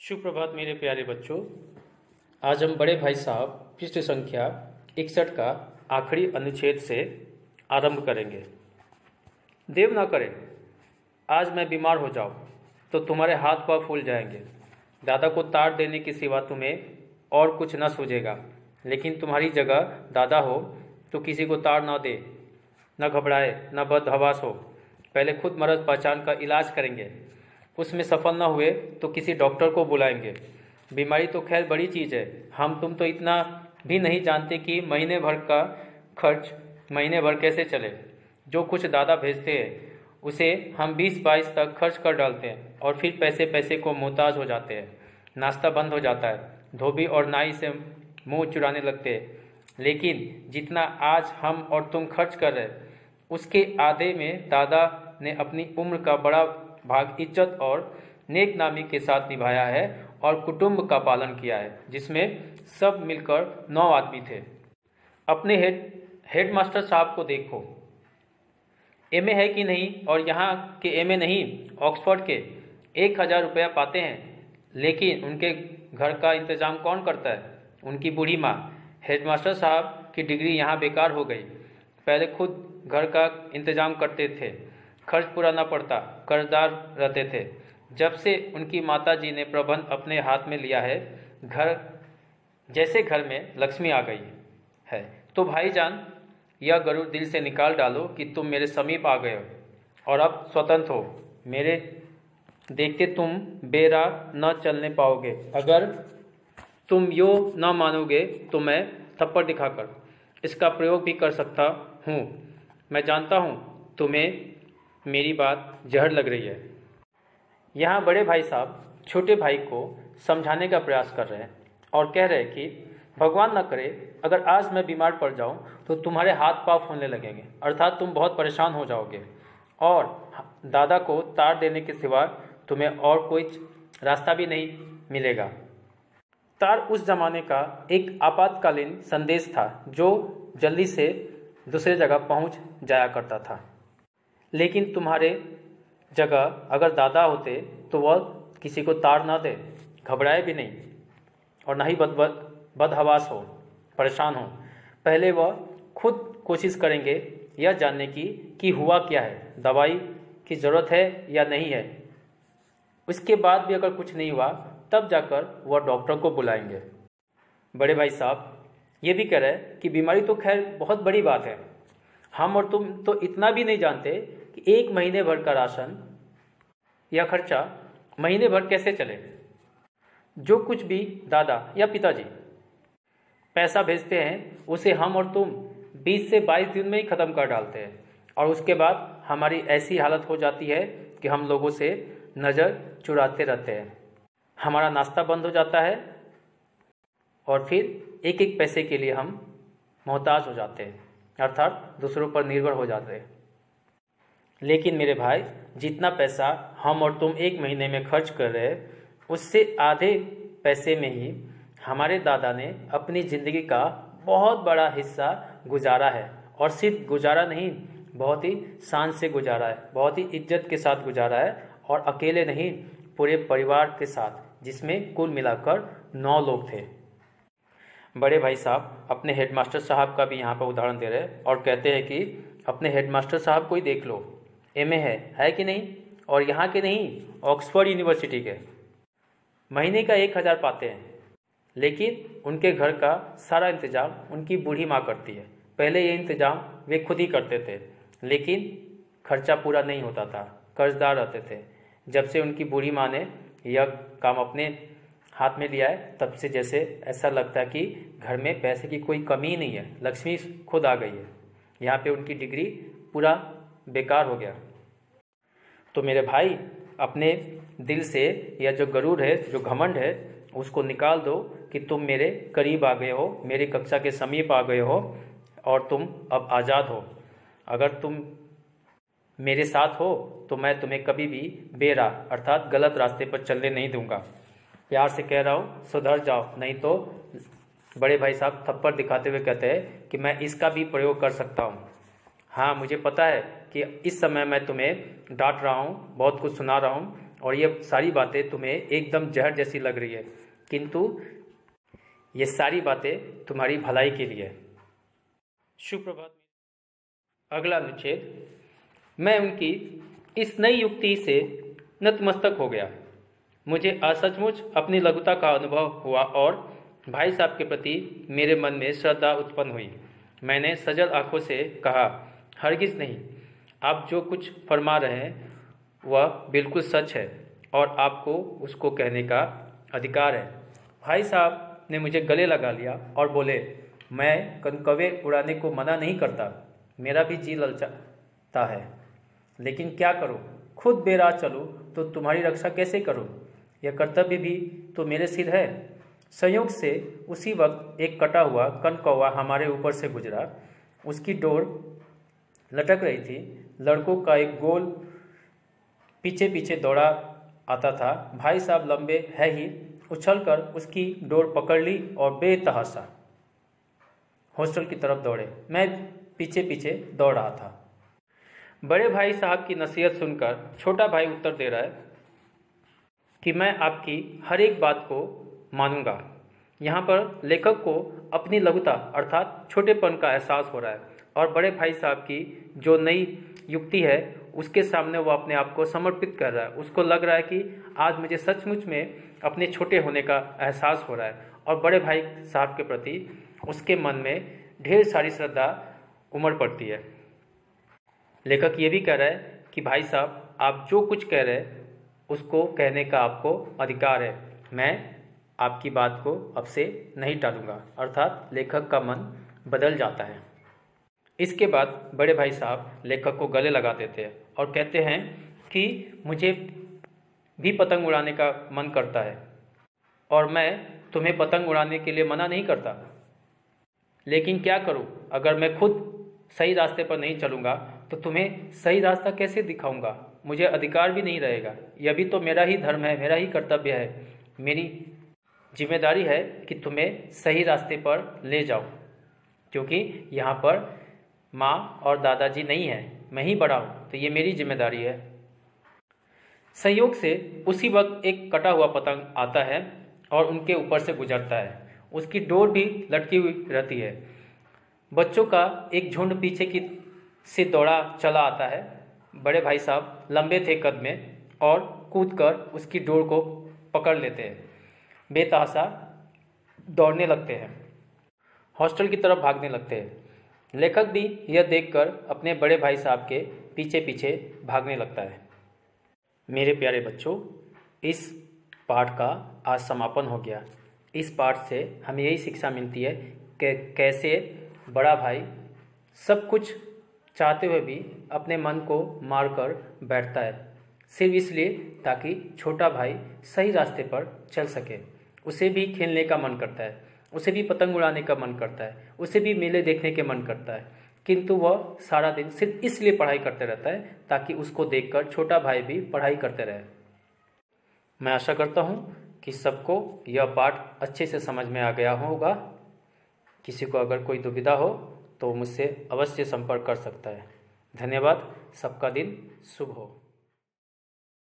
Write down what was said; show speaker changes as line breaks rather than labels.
सुप्रभात मेरे प्यारे बच्चों। आज हम बड़े भाई साहब पृष्ठ संख्या 61 का आखिरी अनुच्छेद से आरंभ करेंगे। देव न करे आज मैं बीमार हो जाऊं तो तुम्हारे हाथ पांव फूल जाएंगे। दादा को तार देने के सिवा तुम्हें और कुछ न सूझेगा, लेकिन तुम्हारी जगह दादा हो तो किसी को तार न दे, न घबराए, न बदहवास हो। पहले खुद मर्ज पहचान का इलाज करेंगे, उसमें सफल न हुए तो किसी डॉक्टर को बुलाएंगे। बीमारी तो खैर बड़ी चीज़ है, हम तुम तो इतना भी नहीं जानते कि महीने भर का खर्च महीने भर कैसे चले। जो कुछ दादा भेजते हैं उसे हम 20-22 तक खर्च कर डालते हैं और फिर पैसे पैसे को मोहताज हो जाते हैं। नाश्ता बंद हो जाता है, धोबी और नाई से मुंह चुराने लगते हैं। लेकिन जितना आज हम और तुम खर्च कर रहे उसके आधे में दादा ने अपनी उम्र का बड़ा भाग इज्जत और नेकनामी के साथ निभाया है और कुटुंब का पालन किया है, जिसमें सब मिलकर 9 आदमी थे। अपने हेडमास्टर साहब को देखो, एमए है कि नहीं, और यहाँ के एमए नहीं ऑक्सफोर्ड के 1000 रुपया पाते हैं, लेकिन उनके घर का इंतजाम कौन करता है? उनकी बूढ़ी माँ। हेडमास्टर साहब की डिग्री यहाँ बेकार हो गई। पहले खुद घर का इंतजाम करते थे, खर्च पूरा न पड़ता, कर्जदार रहते थे। जब से उनकी माताजी ने प्रबंध अपने हाथ में लिया है, घर में लक्ष्मी आ गई है। तो भाईजान, यह गरुड़ दिल से निकाल डालो कि तुम मेरे समीप आ गए हो और अब स्वतंत्र हो। मेरे देखते तुम बेरा न चलने पाओगे। अगर तुम यो न मानोगे तो मैं थप्पड़ दिखाकर इसका प्रयोग भी कर सकता हूँ। मैं जानता हूँ तुम्हें मेरी बात जहर लग रही है। यहाँ बड़े भाई साहब छोटे भाई को समझाने का प्रयास कर रहे हैं और कह रहे हैं कि भगवान न करे अगर आज मैं बीमार पड़ जाऊँ तो तुम्हारे हाथ पांव फूलने लगेंगे, अर्थात तुम बहुत परेशान हो जाओगे और दादा को तार देने के सिवा तुम्हें और कोई रास्ता भी नहीं मिलेगा। तार उस जमाने का एक आपातकालीन संदेश था जो जल्दी से दूसरे जगह पहुंच जाया करता था। लेकिन तुम्हारे जगह अगर दादा होते तो वह किसी को तार ना दे, घबराए भी नहीं और ना ही बदहवास हो, परेशान हो। पहले वह खुद कोशिश करेंगे यह जानने की कि हुआ क्या है, दवाई की ज़रूरत है या नहीं है। उसके बाद भी अगर कुछ नहीं हुआ तब जाकर वह डॉक्टर को बुलाएंगे। बड़े भाई साहब ये भी कह रहे हैं कि बीमारी तो खैर बहुत बड़ी बात है, हम और तुम तो इतना भी नहीं जानते कि 1 महीने भर का राशन या खर्चा महीने भर कैसे चले। जो कुछ भी दादा या पिताजी पैसा भेजते हैं उसे हम और तुम 20 से 22 दिन में ही ख़त्म कर डालते हैं और उसके बाद हमारी ऐसी हालत हो जाती है कि हम लोगों से नज़र चुराते रहते हैं। हमारा नाश्ता बंद हो जाता है और फिर एक एक पैसे के लिए हम मोहताज हो जाते हैं, अर्थात दूसरों पर निर्भर हो जाते हैं। लेकिन मेरे भाई, जितना पैसा हम और तुम 1 महीने में खर्च कर रहे हैं उससे आधे पैसे में ही हमारे दादा ने अपनी ज़िंदगी का बहुत बड़ा हिस्सा गुजारा है। और सिर्फ गुजारा नहीं, बहुत ही शान से गुजारा है, बहुत ही इज्जत के साथ गुजारा है, और अकेले नहीं पूरे परिवार के साथ, जिसमें कुल मिलाकर 9 लोग थे। बड़े भाई साहब अपने हेडमास्टर साहब का भी यहाँ पर उदाहरण दे रहे हैं और कहते हैं कि अपने हेडमास्टर साहब को ही देख लो, एमए है कि नहीं, और यहाँ के नहीं ऑक्सफोर्ड यूनिवर्सिटी के। महीने का 1000 पाते हैं, लेकिन उनके घर का सारा इंतज़ाम उनकी बूढ़ी माँ करती है। पहले ये इंतज़ाम वे खुद ही करते थे, लेकिन खर्चा पूरा नहीं होता था, कर्जदार रहते थे। जब से उनकी बूढ़ी माँ ने यह काम अपने हाथ में लिया है तब से जैसे ऐसा लगता है कि घर में पैसे की कोई कमी नहीं है, लक्ष्मी खुद आ गई है। यहाँ पे उनकी डिग्री पूरा बेकार हो गया। तो मेरे भाई, अपने दिल से यह जो गरूर है, जो घमंड है, उसको निकाल दो कि तुम मेरे करीब आ गए हो, मेरी कक्षा के समीप आ गए हो और तुम अब आज़ाद हो। अगर तुम मेरे साथ हो तो मैं तुम्हें कभी भी बेराह अर्थात गलत रास्ते पर चलने नहीं दूंगा। प्यार से कह रहा हूँ, सुधर जाओ, नहीं तो बड़े भाई साहब थप्पड़ दिखाते हुए कहते हैं कि मैं इसका भी प्रयोग कर सकता हूँ। हाँ, मुझे पता है कि इस समय मैं तुम्हें डांट रहा हूँ, बहुत कुछ सुना रहा हूँ और ये सारी बातें तुम्हें एकदम जहर जैसी लग रही है, किंतु ये सारी बातें तुम्हारी भलाई के लिए। सुप्रभात। अगला अनुच्छेद। मैं उनकी इस नई युक्ति से नतमस्तक हो गया। मुझे सचमुच अपनी लघुता का अनुभव हुआ और भाई साहब के प्रति मेरे मन में श्रद्धा उत्पन्न हुई। मैंने सजल आंखों से कहा, हरगिज़ नहीं, आप जो कुछ फरमा रहे हैं वह बिल्कुल सच है और आपको उसको कहने का अधिकार है। भाई साहब ने मुझे गले लगा लिया और बोले, मैं कनकवे उड़ाने को मना नहीं करता, मेरा भी जी ललचाता है, लेकिन क्या करूं, खुद बेराह चलूं तो तुम्हारी रक्षा कैसे करूं? यह कर्तव्य भी तो मेरे सिर है। संयोग से उसी वक्त एक कटा हुआ कनकौवा हमारे ऊपर से गुजरा। उसकी डोर लटक रही थी। लड़कों का एक गोल पीछे पीछे दौड़ा आता था। भाई साहब लंबे है ही उछलकर उसकी डोर पकड़ ली और बेतहाशा हॉस्टल की तरफ दौड़े। मैं पीछे पीछे दौड़ रहा था। बड़े भाई साहब की नसीहत सुनकर छोटा भाई उत्तर दे रहा है कि मैं आपकी हर एक बात को मानूंगा। यहाँ पर लेखक को अपनी लघुता अर्थात छोटेपन का एहसास हो रहा है और बड़े भाई साहब की जो नई युक्ति है उसके सामने वो अपने आप को समर्पित कर रहा है। उसको लग रहा है कि आज मुझे सचमुच में अपने छोटे होने का एहसास हो रहा है और बड़े भाई साहब के प्रति उसके मन में ढेर सारी श्रद्धा उमड़ पड़ती है। लेखक ये भी कह रहा है कि भाई साहब आप जो कुछ कह रहे हैं उसको कहने का आपको अधिकार है, मैं आपकी बात को अब से नहीं टालूंगा। अर्थात लेखक का मन बदल जाता है। इसके बाद बड़े भाई साहब लेखक को गले लगा देते हैं और कहते हैं कि मुझे भी पतंग उड़ाने का मन करता है और मैं तुम्हें पतंग उड़ाने के लिए मना नहीं करता, लेकिन क्या करूं, अगर मैं खुद सही रास्ते पर नहीं चलूँगा तो तुम्हें सही रास्ता कैसे दिखाऊंगा? मुझे अधिकार भी नहीं रहेगा। यह भी तो मेरा ही धर्म है, मेरा ही कर्तव्य है, मेरी जिम्मेदारी है कि तुम्हें सही रास्ते पर ले जाऊं, क्योंकि यहाँ पर माँ और दादाजी नहीं हैं, मैं ही बड़ा हूँ, तो ये मेरी जिम्मेदारी है। संयोग से उसी वक्त एक कटा हुआ पतंग आता है और उनके ऊपर से गुजरता है। उसकी डोर भी लटकी हुई रहती है। बच्चों का एक झुंड पीछे की से दौड़ा चला आता है। बड़े भाई साहब लंबे थे कद में और कूदकर उसकी डोर को पकड़ लेते हैं। बेतहाशा दौड़ने लगते हैं, हॉस्टल की तरफ भागने लगते हैं। लेखक भी यह देखकर अपने बड़े भाई साहब के पीछे पीछे भागने लगता है। मेरे प्यारे बच्चों, इस पाठ का आज समापन हो गया। इस पाठ से हमें यही शिक्षा मिलती है कि कैसे बड़ा भाई सब कुछ चाहते हुए भी अपने मन को मारकर बैठता है, सिर्फ इसलिए ताकि छोटा भाई सही रास्ते पर चल सके। उसे भी खेलने का मन करता है, उसे भी पतंग उड़ाने का मन करता है, उसे भी मेले देखने के मन करता है, किंतु वह सारा दिन सिर्फ इसलिए पढ़ाई करते रहता है ताकि उसको देखकर छोटा भाई भी पढ़ाई करते रहे। मैं आशा करता हूँ कि सबको यह पाठ अच्छे से समझ में आ गया होगा। किसी को अगर कोई दुविधा हो तो मुझसे अवश्य संपर्क कर सकता है। धन्यवाद। सबका दिन शुभ हो।